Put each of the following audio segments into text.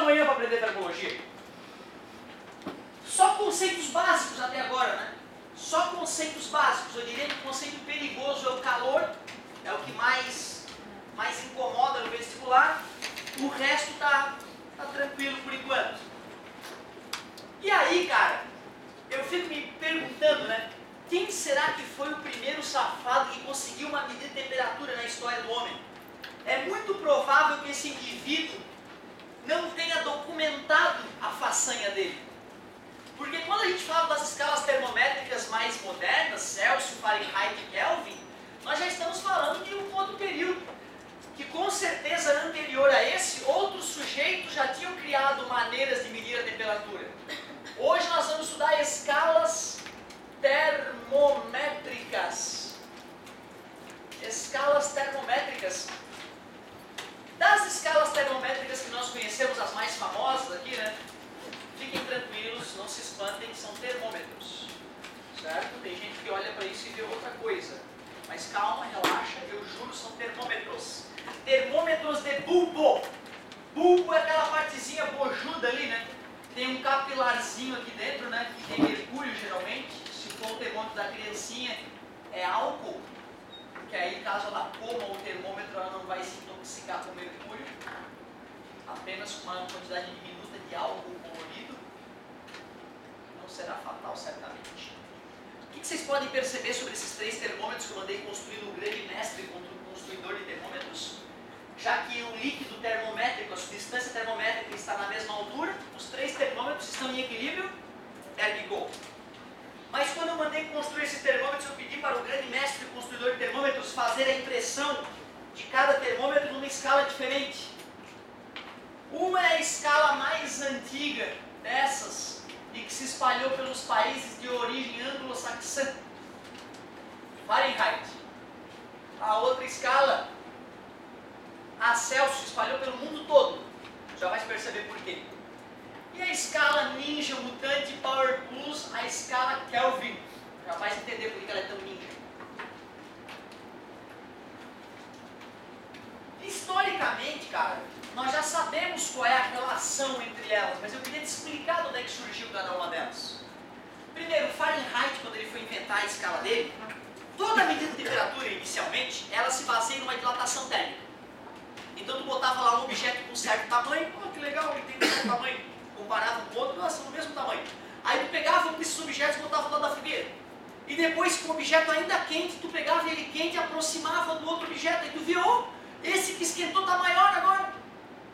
manhã para aprender termologia. Só conceitos básicos até agora, né? Só conceitos básicos. Eu diria que o conceito perigoso é o calor, é o que mais incomoda no vestibular. O resto tá tranquilo por enquanto. E aí, cara, eu fico me perguntando, né? Quem será que foi o primeiro safado que conseguiu uma medida de temperatura na história do homem? É muito provável que esse indivíduo não tenha documentado a façanha dele. Porque quando a gente fala das escalas termométricas mais modernas, Celsius, Fahrenheit e Kelvin, nós já estamos falando de um outro período, que com certeza anterior a esse, outros sujeitos já tinham criado maneiras de medir a temperatura. Hoje nós vamos estudar escalas termométricas. Escalas termométricas. Das escalas termométricas que nós conhecemos, as mais famosas aqui, né? Fiquem tranquilos, não se espantem, são termômetros, certo? Tem gente que olha para isso e vê outra coisa, mas calma, relaxa, eu juro, são termômetros. Termômetros de bulbo. Bulbo é aquela partezinha bojuda ali, né? Tem um capilarzinho aqui dentro, né? Que tem mercúrio geralmente. Se for o termômetro da criancinha, é álcool, porque aí caso ela coma o termômetro, ela não vai se intoxicar com mercúrio, apenas com uma quantidade diminuta de álcool colorido. Não será fatal, certamente. O que vocês podem perceber sobre esses 3 termômetros que eu mandei construir no grande mestre construidor de termômetros? Já que o líquido termométrico, a substância termométrica está na mesma altura, os 3 termômetros estão em equilíbrio, ergo. Mas quando eu mandei construir esses termômetros, eu pedi para o grande mestre construidor de termômetros fazer a impressão de cada termômetro numa escala diferente. Uma é a escala mais antiga dessas e que se espalhou pelos países de origem anglo-saxã, Fahrenheit. A outra escala, a Celsius, espalhou pelo mundo todo. Já vai perceber por quê. E a escala Ninja, Mutante, Power Plus, a escala Kelvin. Já vai entender por que ela é tão ninja. Historicamente, cara, nós já sabemos qual é a relação entre elas, mas eu queria te explicar de onde é que surgiu cada uma delas. Primeiro, o Fahrenheit, quando ele foi inventar a escala dele, toda medida de temperatura, inicialmente, ela se baseia numa dilatação térmica. Então tu botava lá um objeto com um certo tamanho, oh, que legal, ele tem o mesmo tamanho, comparava com o outro, nossa, no mesmo tamanho. Aí tu pegava um desses objetos e botava lá da fogueira. E depois, com o objeto ainda quente, tu pegava ele quente e aproximava do outro objeto. Aí tu viu, oh, esse que esquentou está maior agora.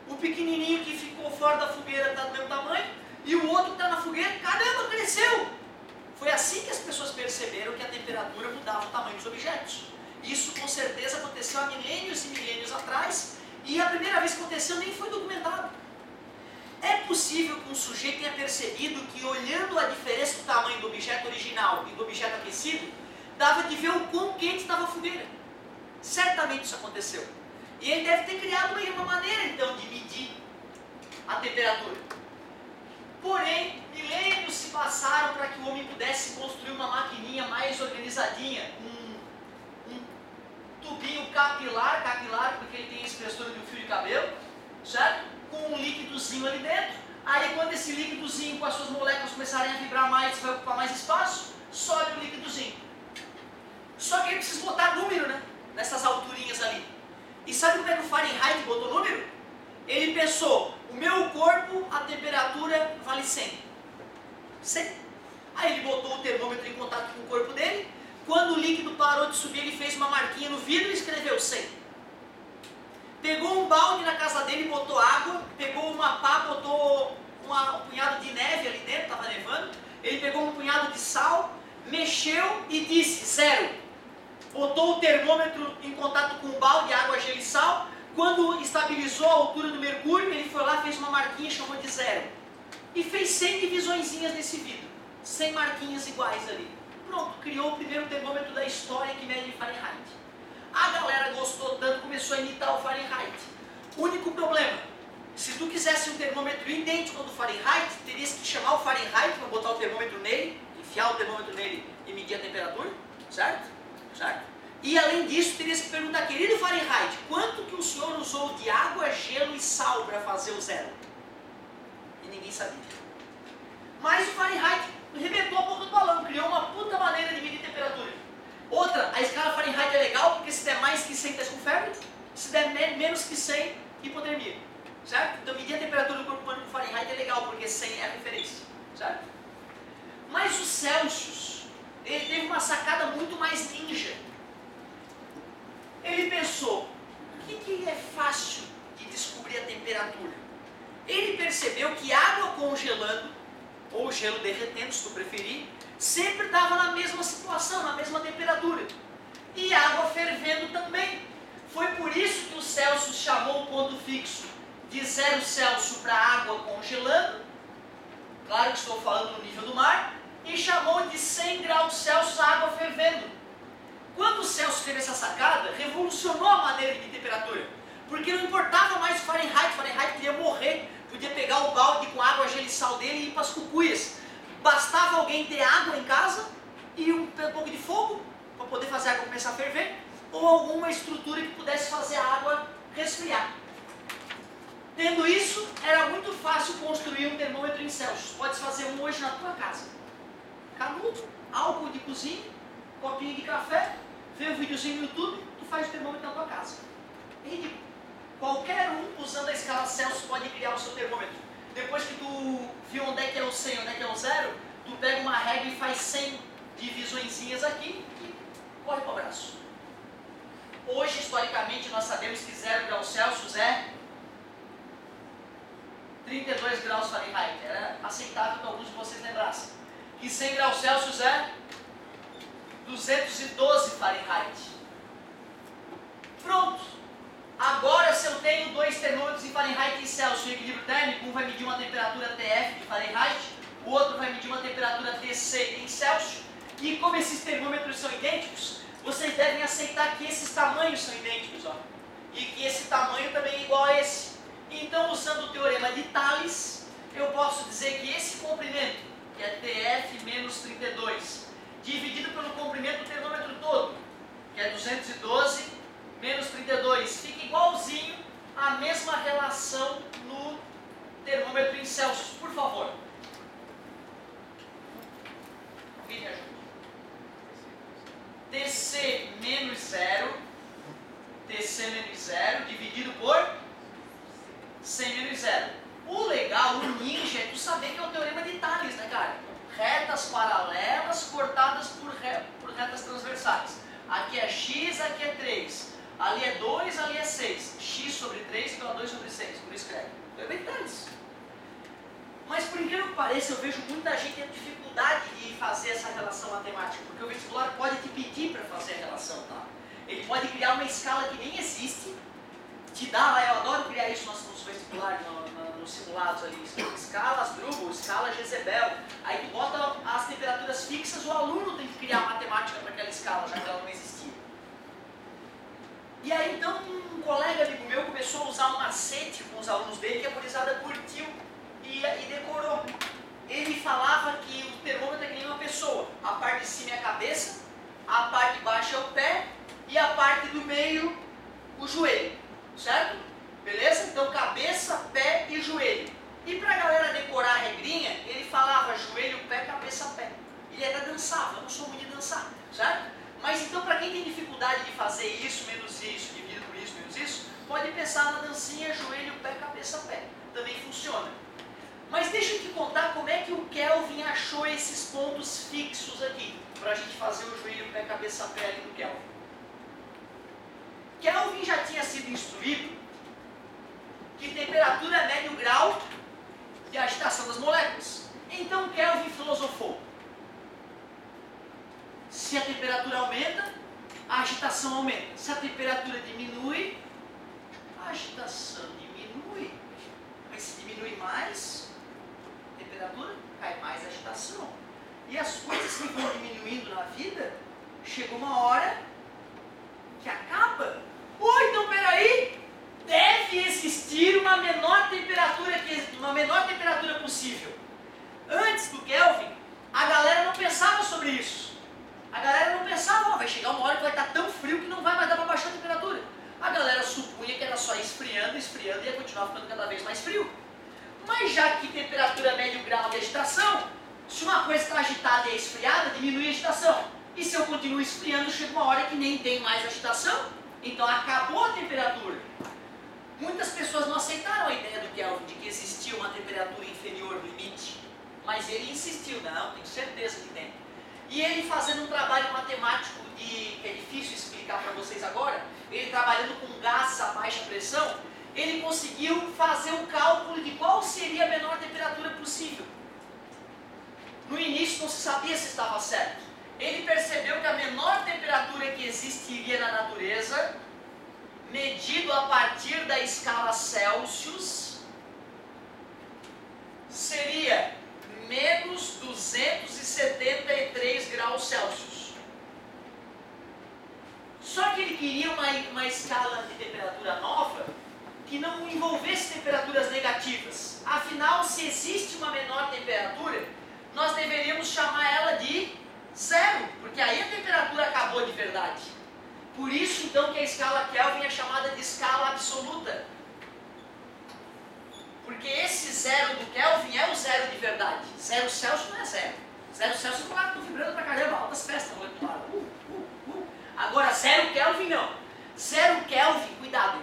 O pequenininho que ficou fora da fogueira está do mesmo tamanho, e o outro que está na fogueira, caramba, cresceu! Foi assim que as pessoas perceberam que a temperatura mudava o tamanho dos objetos. Isso com certeza aconteceu há milênios e milênios atrás, e a primeira vez que aconteceu nem foi documentado. É possível que um sujeito tenha percebido que, olhando a diferença do tamanho do objeto original e do objeto aquecido, dava de ver o quão quente estava a fogueira. Certamente isso aconteceu. E ele deve ter criado uma maneira, então, de medir a temperatura. Porém, milênios se passaram para que o homem pudesse construir uma maquininha mais organizadinha, um tubinho capilar, porque ele tem a espessura de um fio de cabelo, certo? Com um líquidozinho ali dentro. Aí, quando esse líquidozinho com as suas moléculas começarem a vibrar mais, vai ocupar mais espaço, sobe o líquidozinho. Só que ele precisa botar número, né? Nessas alturinhas ali. E sabe como é que o Fahrenheit botou número? Ele pensou, o meu corpo, a temperatura vale 100. 100. Aí ele botou o termômetro em contato com o corpo dele. Quando o líquido parou de subir, ele fez uma marquinha no vidro e escreveu 100. Pegou um balde na casa dele, botou água. Pegou uma pá, botou um punhado de neve ali dentro, estava nevando. Ele pegou um punhado de sal, mexeu e disse 0. Botou o termômetro em contato com o balde, água, gelo e sal. Quando estabilizou a altura do mercúrio, ele foi lá, fez uma marquinha e chamou de 0. E fez 100 divisõezinhas nesse vidro. 100 marquinhas iguais ali. Pronto, criou o primeiro termômetro da história que mede Fahrenheit. A galera gostou tanto, começou a imitar o Fahrenheit. Único problema, se tu quisesse um termômetro idêntico ao do Fahrenheit, terias que chamar o Fahrenheit para botar o termômetro nele, enfiar o termômetro nele e medir a temperatura, certo? Certo? E além disso, terias que perguntar, querido Fahrenheit, quanto que o senhor usou de água, gelo e sal para fazer o 0? e ninguém sabia. Mas o Fahrenheit arrebentou a boca do balão, criou uma puta maneira de medir temperatura. Outra, a escala Fahrenheit é legal porque se der mais que 100 está com febre, se der menos que 100, hipotermia. Certo? Então medir a temperatura do corpo humano com Fahrenheit é legal porque 100 é a referência. Certo? Mas o Celsius, ele teve uma sacada muito mais ninja. Ele pensou, o que é fácil de descobrir a temperatura? Ele percebeu que água congelando, ou gelo derretendo, se tu preferir, sempre estava na mesma situação, na mesma temperatura. E água fervendo também. Foi por isso que o Celsius chamou o ponto fixo de 0 Celsius para água congelando, claro que estou falando no nível do mar, e chamou de 100 graus Celsius a água fervendo. Quando o Celsius teve essa sacada, revolucionou a maneira de temperatura, porque não importava mais o Fahrenheit queria morrer, podia pegar o balde com água, gelo e sal dele e ir para as cucuias. Bastava alguém ter água em casa e um pouco de fogo para poder fazer a água começar a ferver, ou alguma estrutura que pudesse fazer a água resfriar. Tendo isso, era muito fácil construir um termômetro em Celsius. Pode fazer um hoje na tua casa. Canudo, álcool de cozinha, copinho de café, vê um videozinho no YouTube, tu faz o termômetro na tua casa. É ridículo. Qualquer um usando a escala Celsius pode criar o seu termômetro. Depois que tu viu onde é que é o 100, onde é que é o 0, tu pega uma régua e faz 100 divisõezinhas aqui e corre para o braço. Hoje, historicamente, nós sabemos que 0 graus Celsius é 32 graus Fahrenheit. Era aceitável que alguns de vocês lembrassem. Que 100 graus Celsius é 212 Fahrenheit. Pronto. Agora, se eu tenho dois termômetros em Fahrenheit e Celsius em equilíbrio térmico, um vai medir uma temperatura TF de Fahrenheit, o outro vai medir uma temperatura TC em Celsius, e como esses termômetros são idênticos, vocês devem aceitar que esses tamanhos são idênticos, ó, e que esse tamanho também é igual a esse. Então, usando o teorema de Thales, eu posso dizer que esse comprimento, que é TF menos 32, dividido pelo comprimento do termômetro todo, que é 212 menos 32, fica igualzinho à mesma relação no termômetro em Celsius. Por favor. Alguém me ajuda? TC menos 0, TC menos 0, dividido por 100 menos 0. O legal, o ninja, é tu saber que é o teorema de Thales, né, cara? Retas paralelas cortadas por retas transversais. Aqui é x, aqui é 3. Ali é 2, ali é 6. X sobre 3 igual a 2 sobre 6. Por isso escreve. Teorema de Thales. Mas por incrível que pareça, eu vejo muita gente tendo dificuldade de fazer essa relação matemática, porque o vestibular pode te pedir para fazer a relação, tá? Ele pode criar uma escala que nem existe, te dá lá, eu adoro criar isso nos vestibulares, nos simulados ali, escala Asdrubal, escala Jezebel, aí tu bota as temperaturas fixas, o aluno tem que criar matemática para aquela escala, já que ela não existia. E aí então um colega amigo meu começou a usar um macete com os alunos dele que a gurizada curtiu e decorou. Ele falava que o termômetro é que nem uma pessoa, a parte de cima é a cabeça, a parte de baixo é o pé e a parte do meio o joelho, certo? Beleza? Então cabeça, pé e joelho. E pra galera decorar a regrinha, ele falava joelho, pé, cabeça, pé. Ele era dançava, eu não sou muito de dançar, certo? Mas então para quem tem dificuldade de fazer isso, menos isso, dividido por isso, menos isso, pode pensar na dancinha joelho, pé, cabeça, pé. Também funciona. Mas deixa eu te contar como é que o Kelvin achou esses pontos fixos aqui, para a gente fazer o joelho, pé, cabeça, pé ali do Kelvin. Kelvin já tinha sido instruído que temperatura é médio grau de agitação das moléculas. Então Kelvin filosofou. Se a temperatura aumenta, a agitação aumenta. Se a temperatura diminui, a agitação diminui. Mas se diminui mais, a temperatura cai mais a agitação. E as coisas que vão diminuindo na vida, chega uma hora que acaba. Ou então, peraí, deve existir uma menor temperatura possível. Antes do Kelvin, a galera não pensava sobre isso. A galera não pensava, vai chegar uma hora que vai estar tão frio que não vai mais dar para baixar a temperatura. A galera supunha que era só esfriando, e ia continuar ficando cada temperatura mede o grau de agitação. Se uma coisa está agitada e é esfriada, diminui a agitação. E se eu continuo esfriando, chega uma hora que nem tem mais agitação. Então acabou a temperatura. Muitas pessoas não aceitaram a ideia do Kelvin de que existia uma temperatura inferior ao limite. Mas ele insistiu, não, tenho certeza que tem. E ele fazendo um trabalho matemático que é difícil explicar para vocês agora, ele trabalhando com gases a baixa pressão, ele conseguiu fazer um cálculo de qual seria a menor temperatura possível. No início não se sabia se estava certo. Ele percebeu que a menor temperatura que existiria na natureza, medido a partir da escala Celsius, seria menos 273 graus Celsius. Só que ele queria uma escala de temperatura nova que não envolvesse temperaturas negativas. Afinal, se existe uma menor temperatura, nós deveríamos chamar ela de zero, porque aí a temperatura acabou de verdade. Por isso, então, que a escala Kelvin é chamada de escala absoluta. Porque esse zero do Kelvin é o zero de verdade. Zero Celsius não é zero. Zero Celsius não estou vibrando pra caramba, altas festas. Agora, zero Kelvin não. Zero Kelvin, cuidado.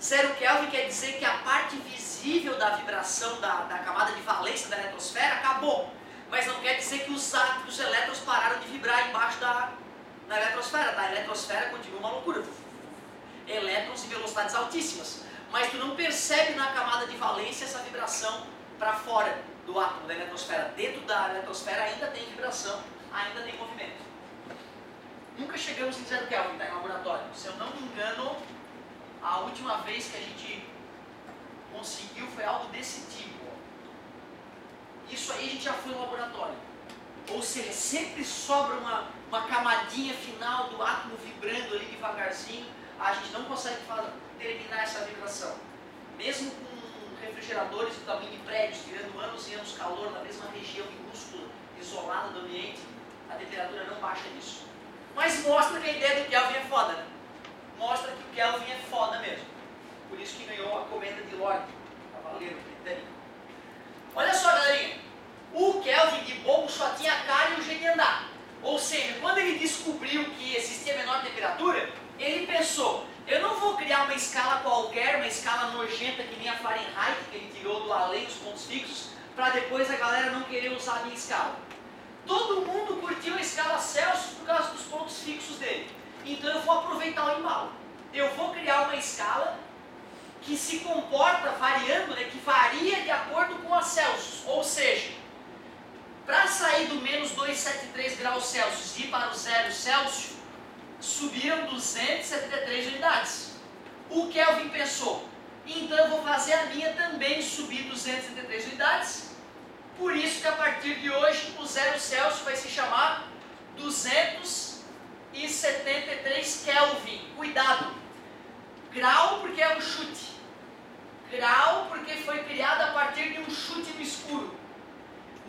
Zero Kelvin quer dizer que a parte visível da vibração da camada de valência da eletrosfera acabou. Mas não quer dizer que os elétrons pararam de vibrar embaixo da eletrosfera. A eletrosfera continua uma loucura. Elétrons em velocidades altíssimas. Mas tu não percebe na camada de valência essa vibração para fora do átomo da eletrosfera. Dentro da eletrosfera ainda tem vibração, ainda tem movimento. Nunca chegamos em zero Kelvin, tá, em laboratório. Se eu não me engano, a última vez que a gente conseguiu foi algo desse tipo. Isso aí a gente já foi no laboratório. Ou seja, sempre sobra uma camadinha final do átomo vibrando ali devagarzinho. A gente não consegue terminar essa vibração. Mesmo com refrigeradores do tamanho de prédios, tirando anos e anos de calor na mesma região minúscula, isolada do ambiente, a temperatura não baixa disso. Mas mostra que a ideia do Kelvin é foda, né? Mostra que o Kelvin é foda mesmo. Por isso que ganhou a comenda de Lord, cavaleiro britânico. Olha só, galerinha. O Kelvin de bobo só tinha a cara e o jeito de andar. Ou seja, quando ele descobriu que existia menor temperatura, ele pensou, eu não vou criar uma escala qualquer, uma escala nojenta que nem a Fahrenheit, que ele tirou do além dos pontos fixos, para depois a galera não querer usar a minha escala. Todo mundo curtiu a escala Celsius por causa dos pontos fixos dele. Então eu vou aproveitar o embalo. Eu vou criar uma escala que se comporta variando, né, que varia de acordo com a Celsius. Ou seja, para sair do menos 273 graus Celsius e ir para o zero Celsius, subiram 273 unidades. O Kelvin pensou, então eu vou fazer a minha também subir 273 unidades. Por isso que a partir de hoje o zero Celsius vai se chamar 273 Kelvin. Cuidado! Grau porque é um chute. Grau porque foi criado a partir de um chute no escuro.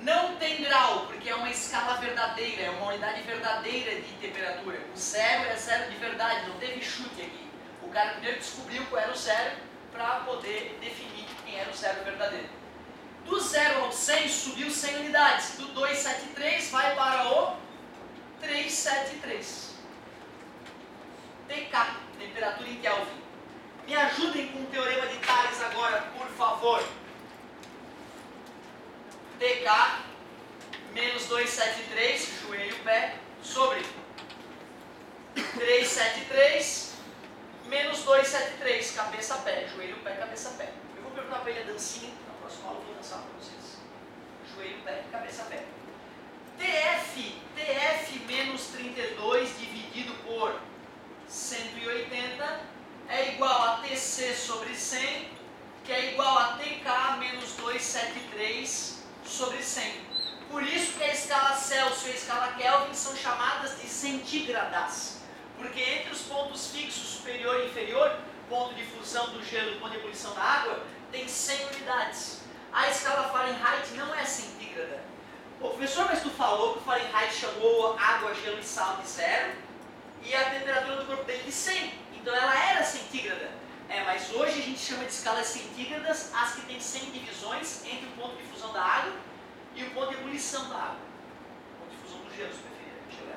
Não tem grau, porque é uma escala verdadeira, é uma unidade verdadeira de temperatura. O zero é zero de verdade, não teve chute aqui. O cara primeiro descobriu qual era o zero para poder definir quem era o zero verdadeiro. Do 0 ao 100 subiu 100 unidades. Do 273 vai para o 373. TK, temperatura em Kelvin. Me ajudem com o teorema de Thales agora, por favor. TK menos 273, joelho, pé, sobre 373 menos 273, cabeça, pé, joelho, pé, cabeça, pé. Eu vou perguntar para ele a dancinha, na próxima aula eu vou dançar para vocês. Joelho, pé, cabeça, pé. TF menos 32 dividido por 180 é igual a TC sobre 100, que é igual a TK menos 273 sobre 100. Por isso que a escala Celsius e a escala Kelvin são chamadas de centígradas. Porque entre os pontos fixos superior e inferior, ponto de fusão do gelo e ponto de ebulição da água, tem 100 unidades. A escala Fahrenheit não é centígrada. Ô, professor, mas tu falou que o Fahrenheit chamou água, gelo e sal de 0 e a temperatura do corpo dele de 100. Então ela era centígrada. Mas hoje a gente chama de escalas centígradas as que têm 100 divisões entre o ponto de fusão ebulição da água. Ou difusão do gelo, se preferir. Deixa eu ver.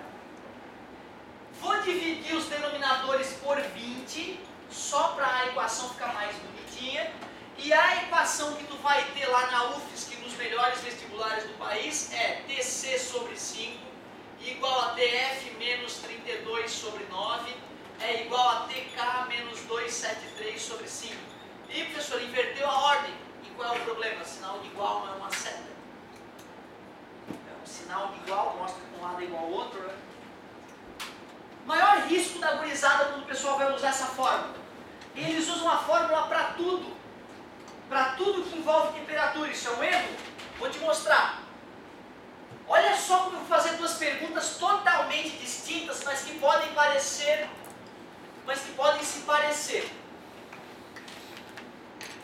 Vou dividir os denominadores por 20, só para a equação ficar mais bonitinha. E a equação que tu vai ter lá na UFSC, nos melhores vestibulares do país, é TC sobre 5 igual a TF menos 32 sobre 9 é igual a TK menos 273 sobre 5. E, professor, inverteu a ordem. E qual é o problema? Sinal de igual não é uma seta. É um sinal de igual, mostra que um lado é igual ao outro, né? Maior risco da gurizada quando o pessoal vai usar essa fórmula. Eles usam a fórmula para tudo. Para tudo que envolve temperatura. Isso é um erro? Vou te mostrar. Olha só como eu vou fazer duas perguntas totalmente distintas, mas que podem se parecer.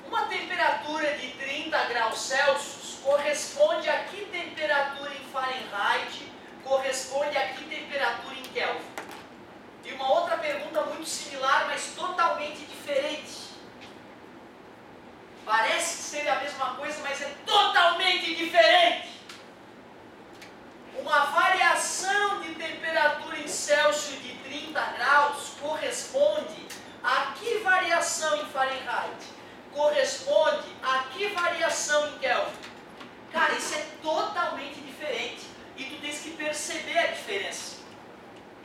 Uma temperatura de 30 graus Celsius corresponde a que temperatura em Fahrenheit corresponde a que temperatura em Kelvin? E uma outra pergunta muito similar, mas totalmente diferente. Parece ser a mesma coisa, mas é totalmente diferente. Uma variação de temperatura em Celsius de 30 graus corresponde a que variação em Fahrenheit? Corresponde a que variação em Kelvin? Cara, isso é totalmente diferente. E tu tens que perceber a diferença.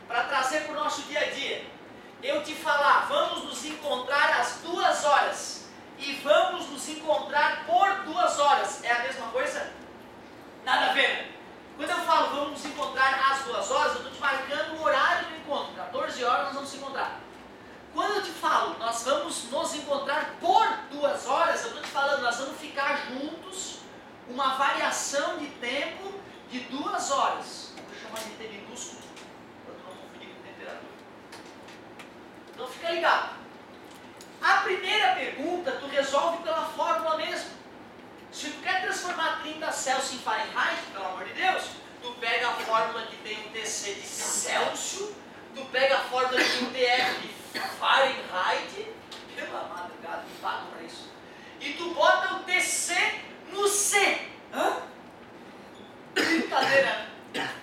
Para trazer para o nosso dia a dia. Eu te falar, vamos nos encontrar às 2 horas. E vamos nos encontrar por 2 horas. É a mesma coisa? Nada a ver. Quando eu falo vamos nos encontrar às 2 horas, eu estou te marcando o horário do encontro. 14 horas nós vamos nos encontrar. Quando eu te falo, nós vamos nos encontrar por 2 horas, eu estou te falando, nós vamos ficar juntos, uma variação de tempo de 2 horas. Vou chamar de T minúsculo, para tu não confundir com temperatura. Então fica ligado. A primeira pergunta tu resolve pela fórmula mesmo. Se tu quer transformar 30 Celsius em Fahrenheit, pelo amor de Deus, tu pega a fórmula que tem um TC de Celsius, tu pega a fórmula que tem um TF de Fahrenheit, pela madrugada, me pagam para isso, e tu bota o TC no C. Hã? Brincadeira.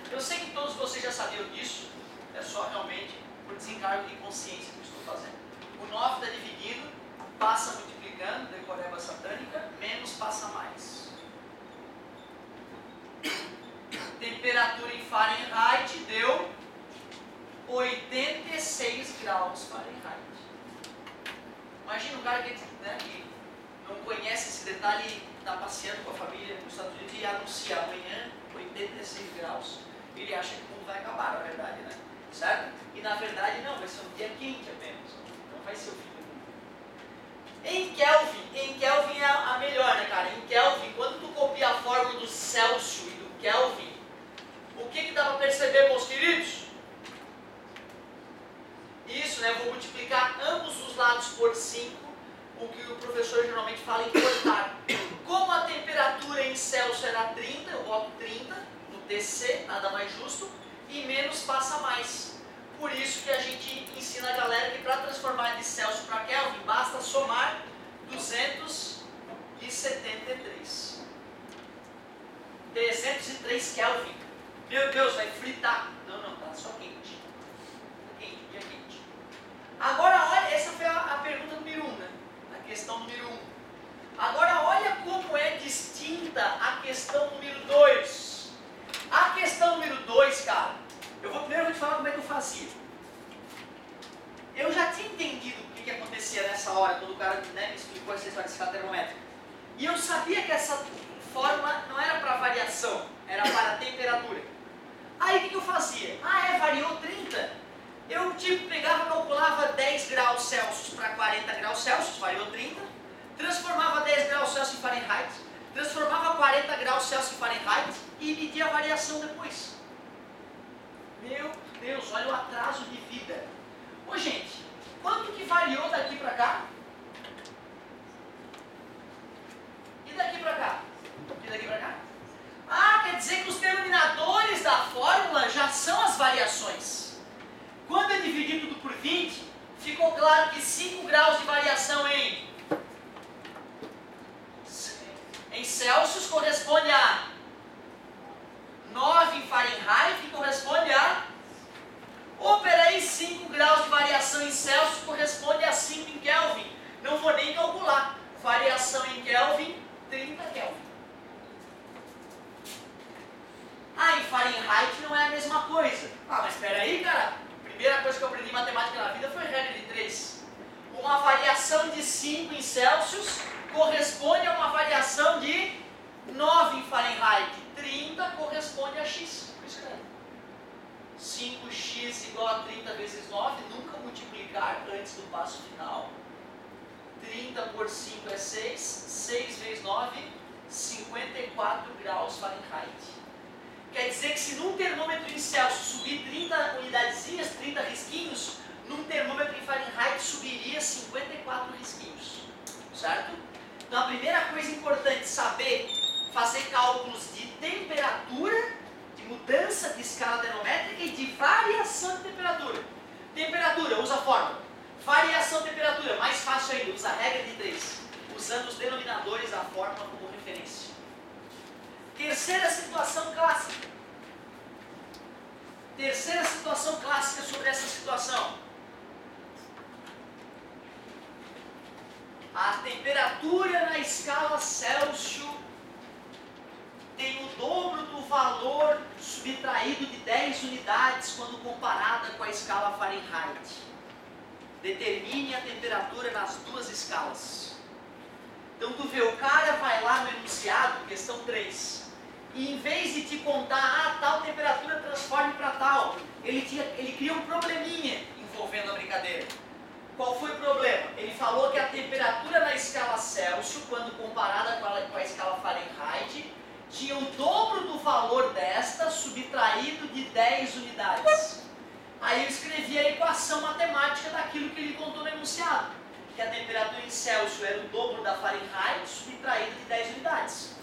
Eu sei que todos vocês já sabiam disso, é só realmente por desencargo de consciência que eu estou fazendo. O 9 está dividido, passa multiplicando, decoreba satânica, menos passa mais. Temperatura em Fahrenheit deu 86 graus Fahrenheit. Imagina um cara que não conhece esse detalhe e está passeando com a família nos Estados Unidos e anuncia amanhã 86 graus. Ele acha que o mundo vai acabar, na verdade, né? Certo? E na verdade não, vai ser um dia quente apenas. Não vai ser o fim do mundo. Em Kelvin é a melhor, né, cara? Em Kelvin, quando tu copia a fórmula do Celsius e do Kelvin, o que dá para perceber, meus queridos? Isso, né? Eu vou multiplicar ambos os lados por 5, o que o professor geralmente fala em cortar. Como a temperatura em Celsius era 30, eu boto 30 no TC, nada mais justo, e menos passa mais. Por isso que a gente ensina a galera que para transformar de Celsius para Kelvin, basta somar 273. 303 Kelvin. Meu Deus, vai fritar. Não, tá só quente. Tá quente, dia quente. Agora olha, essa foi a pergunta número 1, né? A questão número 1. Agora olha como é distinta a questão número 2. A questão número 2, cara, primeiro eu vou te falar como é que eu fazia. Eu já tinha entendido o que acontecia nessa hora, quando o cara me explicou essa história desse termômetro. E eu sabia que essa fórmula não era para variação, era para temperatura. Aí o que eu fazia? Variou 30. Eu pegava, calculava 10 graus Celsius para 40 graus Celsius, variou 30. Transformava 10 graus Celsius em Fahrenheit. Transformava 40 graus Celsius em Fahrenheit e media a variação depois. Meu Deus, olha o atraso de vida. Ô gente, quanto que variou daqui para cá? E daqui para cá? E daqui para cá? Quer dizer que os denominadores da fórmula já são as variações. Quando eu dividi tudo por 20, ficou claro que 5 graus de variação em Celsius corresponde a Fahrenheit, que corresponde a... Oh, peraí, 5 graus de variação em Celsius corresponde a 5 em Kelvin. Não vou nem calcular. Variação em Kelvin, 30 Kelvin. Ah, em Fahrenheit não é a mesma coisa. Ah, mas peraí, cara. A primeira coisa que eu aprendi em matemática na vida foi regra de 3. Uma variação de 5 em Celsius corresponde a uma variação de 9 em Fahrenheit. 30 corresponde a x. Por isso que é 5x igual a 30 vezes 9. Nunca multiplicar antes do passo final. 30 por 5 é 6. 6 vezes 9, 54 graus Fahrenheit. Quer dizer que se num termômetro em Celsius subir 30 unidadezinhas, 30 risquinhos, num termômetro em Fahrenheit subiria 54 risquinhos. Certo? Então a primeira coisa importante é saber fazer cálculos de temperatura, de mudança de escala termométrica e de variação de temperatura. Temperatura, usa a fórmula. Variação de temperatura, mais fácil ainda, usa a regra de 3, usando os denominadores da fórmula como referência. Terceira situação clássica. Terceira situação clássica sobre essa situação. A temperatura na escala Celsius tem o dobro do valor subtraído de 10 unidades quando comparada com a escala Fahrenheit. Determine a temperatura nas duas escalas. Então tu vê, o cara vai lá no enunciado, questão 3, e em vez de te contar, tal temperatura transforme para tal, ele cria um probleminha envolvendo a brincadeira. Qual foi o problema? Ele falou que a temperatura na escala Celsius, quando comparada com a escala Fahrenheit, tinha o dobro do valor desta subtraído de 10 unidades. Aí eu escrevi a equação matemática daquilo que ele contou no enunciado, que a temperatura em Celsius era o dobro da Fahrenheit subtraído de 10 unidades.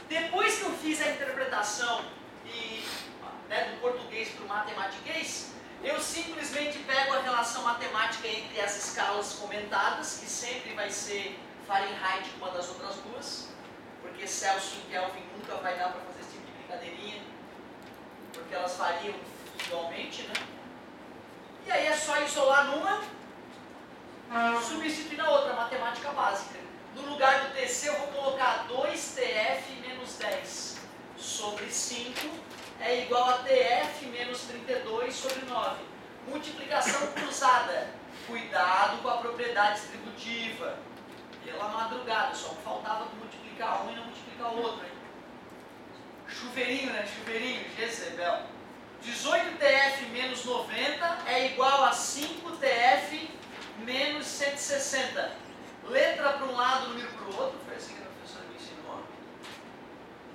Depois que eu fiz a interpretação do português para o matematiquês, eu simplesmente pego a relação matemática entre as escalas comentadas, que sempre vai ser Fahrenheit com uma das outras duas, porque Celsius e Kelvin nunca vai dar para fazer esse tipo de brincadeirinha, porque elas variam igualmente, né? E aí é só isolar numa, substituir na outra, matemática básica. No lugar do TC eu vou colocar 2TF menos 10 sobre 5 é igual a TF menos 32 sobre 9. Multiplicação cruzada. Cuidado com a propriedade distributiva. Pela madrugada, só que faltava multiplicar um e não multiplicar o outro. Hein? Chuveirinho, né? Chuveirinho, Jezebel. 18TF menos 90 é igual a 5TF menos 160. Letra para um lado, número para o outro. Foi assim que a professora me ensinou.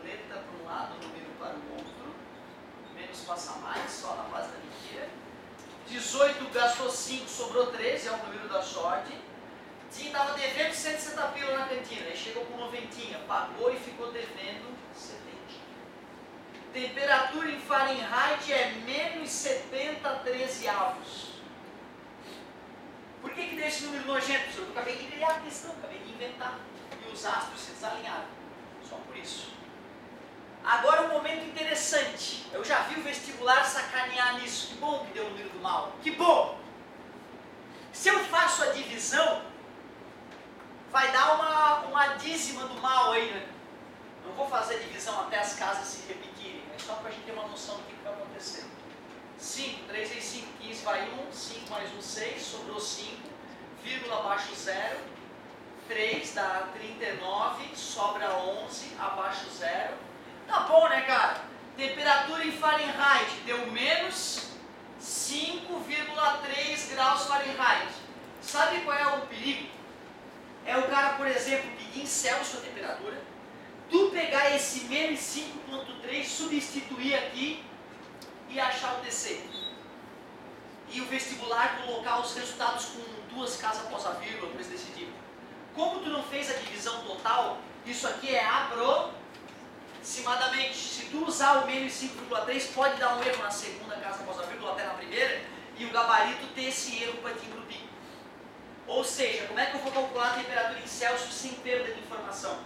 Letra para um lado, número para o outro. Menos passa mais, só na base da mentira. 18 gastou 5, sobrou 13, é o número da sorte. Tinha estava devendo 160 pila na cantina, aí chegou com 90, pagou e ficou devendo 70. Temperatura em Fahrenheit é menos 70 13avos. Por que deu esse número nojento, professor? Eu acabei de criar a questão, acabei de inventar. E os astros se desalinharam. Só por isso. Agora um momento interessante. Eu já vi o vestibular sacanear nisso. Que bom que deu o número do mal. Que bom! Se eu faço a divisão, vai dar uma dízima do mal aí, né? Não vou fazer a divisão até as casas se repetirem, mas só para a gente ter uma noção do que vai acontecer. 5, 3 vezes 5, 15 vai 1, 5 mais 1, 6, sobrou 5, vírgula abaixo 0, 3 dá 39, sobra 11, abaixo 0. Tá bom, né, cara? Temperatura em Fahrenheit deu menos 5,3 graus Fahrenheit. Sabe qual é o perigo? É o cara, por exemplo, pedir em Celsius a temperatura, tu pegar esse menos 5,3, substituir aqui e achar o TC. E o vestibular colocar os resultados com 2 casas após a vírgula, coisa desse tipo. Como tu não fez a divisão total, isso aqui é aproximadamente. Se tu usar o menos 5,3, pode dar um erro na segunda casa após a vírgula, até na primeira, e o gabarito ter esse erro para te engrupir. Ou seja, como é que eu vou calcular a temperatura em Celsius sem perda de informação?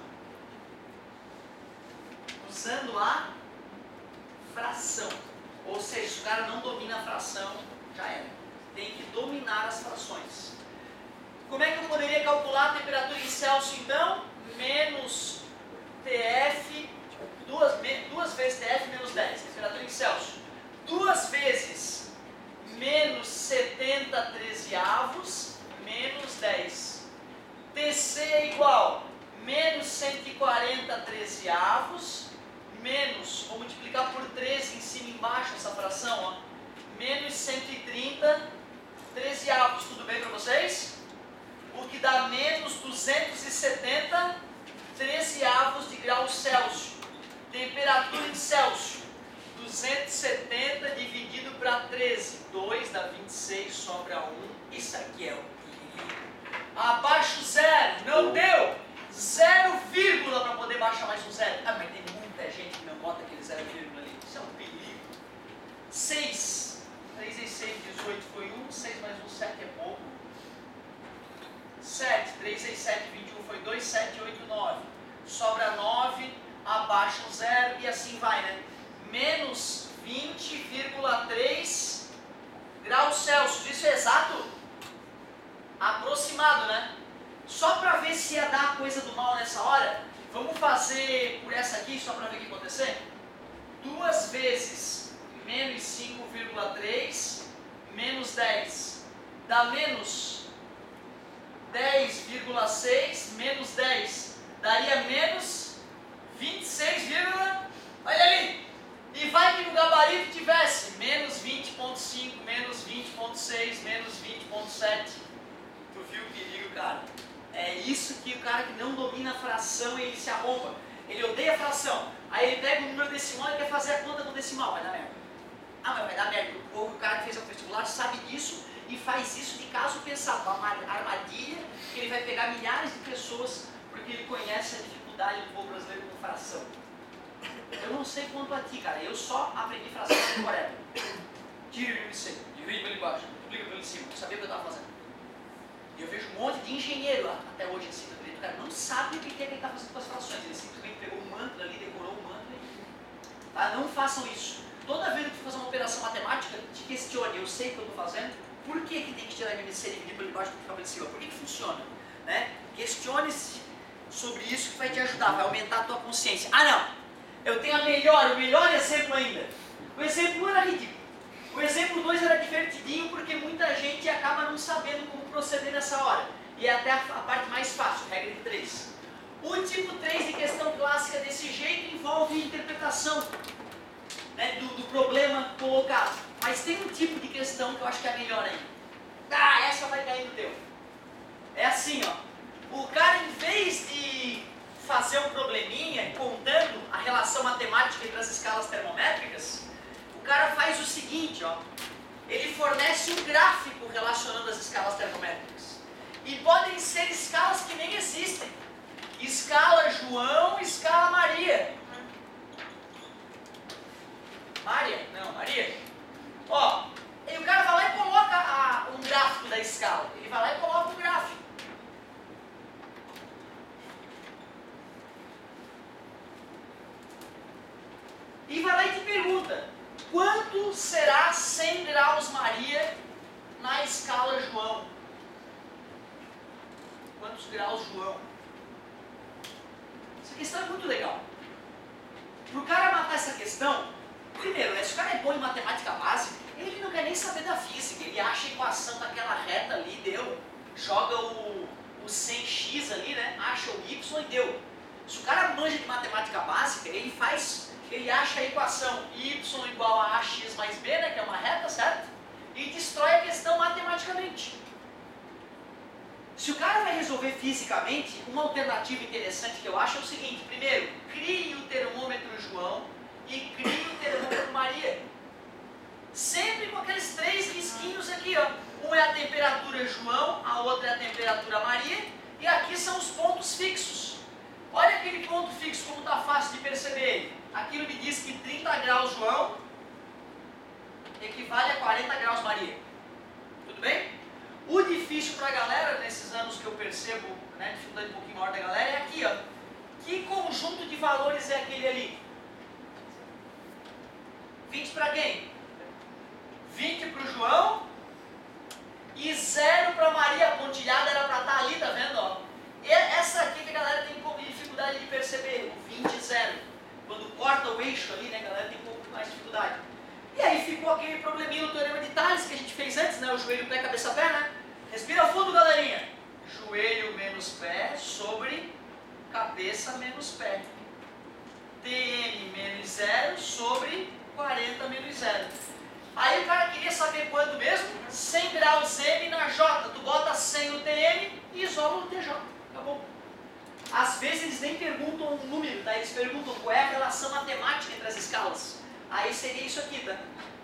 Usando a fração. Ou seja, se o cara não domina a fração, já era. Tem que dominar as frações. Como é que eu poderia calcular a temperatura em Celsius então? Menos TF, duas vezes TF menos 10, temperatura em Celsius. 2 vezes menos 70 trezeavos menos 10. TC é igual menos 140 trezeavos menos, vou multiplicar por 13 em cima e embaixo essa fração, ó, menos 130 trezeavos. Tudo bem para vocês? O que dá menos 270 trezeavos de graus Celsius. Temperatura em Celsius. 270 dividido para 13. 2 dá 26, sobra 1. Isso aqui é o perigo. Abaixo zero. Não deu. 0, para poder baixar mais um zero. Ah, mas tem muita gente que não bota aquele 0, ali. Isso é um perigo. 6. 3 e 6, 18 foi 1. 6 mais 1, 7 é pouco. 7. 3 e 7, 21 foi 2. 7, 8, 9. Sobra 9. Abaixo um zero e assim vai, né? Menos 20,3 graus Celsius. Isso é exato? Aproximado, né? Só para ver se ia dar a coisa do mal nessa hora, vamos fazer por essa aqui, só para ver o que vai acontecer? 2 vezes menos 5,3 menos 10 dá menos 10,6 menos 10 daria menos 26, olha ali, e vai que no gabarito tivesse menos 20,5, menos 20,6, menos 20,7. Tu viu o perigo, cara? É isso que o cara que não domina a fração, ele se arromba. Ele odeia a fração. Aí ele pega o número decimal e quer fazer a conta com decimal. Vai dar merda. Ah, mas vai dar merda. O cara que fez o vestibular sabe disso e faz isso de caso pensado. Uma armadilha que ele vai pegar milhares de pessoas porque ele conhece a dificuldade do povo brasileiro com fração. Eu não sei quanto a ti, cara. Eu só aprendi fração no Coré. Tira o IC, divide pelo embaixo, multiplica pelo em cima. Eu sabia o que eu estava fazendo. E eu vejo um monte de engenheiro lá, até hoje em cima. O cara não sabe o que é que ele está fazendo com as frações. Ele simplesmente pegou um mantra ali, decorou um mantra. Tá? Não façam isso. Toda vez que tu fazer uma operação matemática, te questione. Eu sei o que eu estou fazendo. Por que tem que tirar MMC e dividir pelo embaixo e multiplicar pelo cima? Por que funciona? Né? Questione-se sobre isso que vai te ajudar, vai aumentar a tua consciência. Ah, não! Eu tenho o melhor exemplo ainda. O exemplo 1 era ridículo. O exemplo 2 era divertidinho porque muita gente acaba não sabendo como proceder nessa hora. E é até a parte mais fácil, regra de 3. O tipo 3 de questão clássica desse jeito envolve interpretação, né, do problema colocado. Mas tem um tipo de questão que eu acho que é melhor ainda. Ah, essa vai cair no teu. É assim, ó. O cara, em vez de fazer um probleminha contando a relação matemática entre as escalas termométricas, o cara faz o seguinte, ó. Ele fornece um gráfico relacionando as escalas termométricas. E podem ser escalas que nem existem. Escala João, escala Maria. Maria. Ó, e o cara vai lá e coloca um gráfico da escala. Ele vai lá e coloca um gráfico. E vai lá e te pergunta, quanto será 100 graus Maria na escala João? Quantos graus João? Essa questão é muito legal. Para o cara matar essa questão, primeiro, né, se o cara é bom em matemática básica, ele não quer nem saber da física, ele acha a equação daquela reta ali, deu, joga o 100x ali, né, acha o y e deu. Se o cara manja de matemática básica, ele acha a equação y igual a ax mais b, né, que é uma reta, certo? E destrói a questão matematicamente. Se o cara vai resolver fisicamente, uma alternativa interessante que eu acho é o seguinte: primeiro, crie o termômetro João e crie o termômetro Maria. Sempre com aqueles 3 risquinhos aqui, ó. Um é a temperatura João, a outra é a temperatura Maria, e aqui são os pontos fixos. Olha aquele ponto fixo, como está fácil de perceber ele. Aquilo me diz que 30 graus João equivale a 40 graus Maria. Tudo bem? O difícil para a galera, nesses anos que eu percebo, né, dificuldade um pouquinho maior da galera, é aqui, ó. Que conjunto de valores é aquele ali? 20 para quem? 20 para o João e 0 para Maria. A pontilhada era para estar ali, tá vendo? Ó? E essa aqui que a galera tem um pouco de dificuldade de perceber, o 20 e 0. Quando corta o eixo ali, né, a galera tem um pouco mais de dificuldade. E aí ficou aquele probleminha no teorema de Tales que a gente fez antes, né? O joelho, pé, cabeça, pé, né? Respira fundo, galerinha. Joelho menos pé sobre cabeça menos pé. TM menos 0 sobre 40 menos 0. Aí o cara queria saber quanto mesmo? 100 graus M na J. Tu bota 100 no TM e isola no TJ. Acabou. Às vezes eles nem perguntam um número, tá? Eles perguntam qual é a relação matemática entre as escalas. Aí seria isso aqui, tá?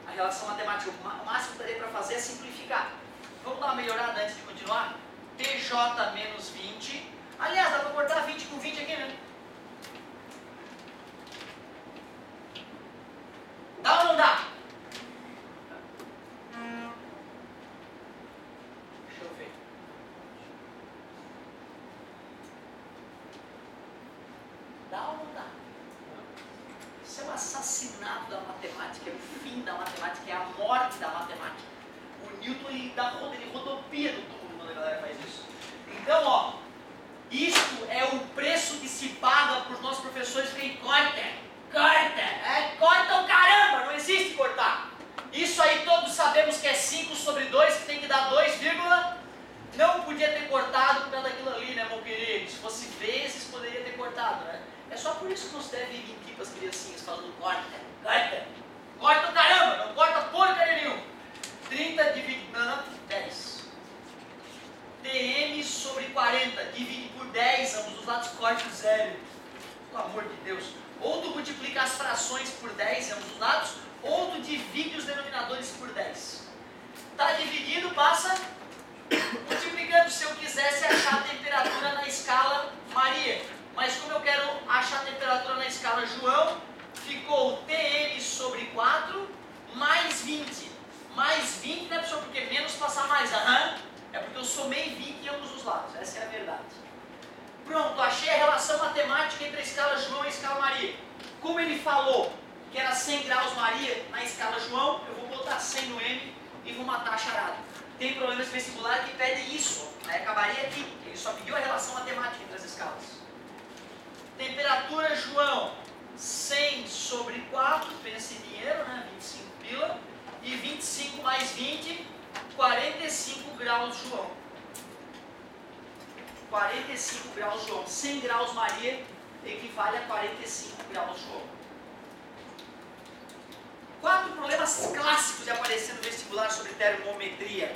A relação matemática. O máximo que daria para fazer é simplificar. Vamos dar uma melhorada antes de continuar? TJ menos 20. Aliás, dá para cortar 20 com 20 aqui, né? Dá ou não dá? Deixa eu ver. Dá ou não dá? Isso é um assassinato da matemática, é o fim da matemática, é a morte da matemática. O Newton ele rodopia no túmulo quando a galera faz isso. Então, ó, isto é o preço que se paga para os nossos professores que cortam. Corta o caramba, não existe cortar. Isso aí todos sabemos que é 5 sobre 2, que tem que dar 2, não podia ter cortado por causa daquilo ali, né, meu querido? Se fosse vezes, poderia ter cortado, né? É só por isso que nos devem vir aqui para as criancinhas falando corta o caramba, não corta porcaria nenhuma. 30 dividido, não, 10. TM sobre 40, divide por 10, ambos os lados corte 0. Pelo amor de Deus. Ou tu multiplica as frações por 10 em ambos os lados, ou tu divide os denominadores por 10. Está dividido, passa multiplicando. Se eu quisesse achar a temperatura na escala Maria, mas como eu quero achar a temperatura na escala João, ficou TM sobre 4 mais 20. Mais 20, né, pessoal? Porque menos passar mais. É porque eu somei 20 em ambos os lados. Essa é a verdade. Pronto, achei a relação matemática entre a escala João e a escala Maria. Como ele falou que era 100 graus Maria na escala João, eu vou botar 100 no M e vou matar a charada. Tem problemas vestibular que pedem isso, aí acabaria aqui. Ele só pediu a relação matemática entre as escalas. Temperatura João, 100 sobre 4, pensa em dinheiro, né? 25 pila. E 25 mais 20, 45 graus João. 45 graus João. 100 graus Maria equivale a 45 graus João. 4 problemas clássicos de aparecer no vestibular sobre termometria.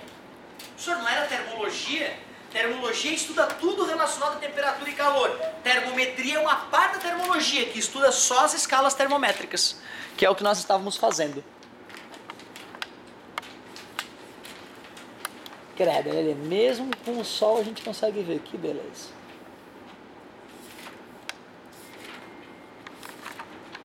Professor, não era termologia? Termologia estuda tudo relacionado a temperatura e calor. Termometria é uma parte da termologia que estuda só as escalas termométricas, que é o que nós estávamos fazendo. Credo, ele mesmo com o sol a gente consegue ver, que beleza.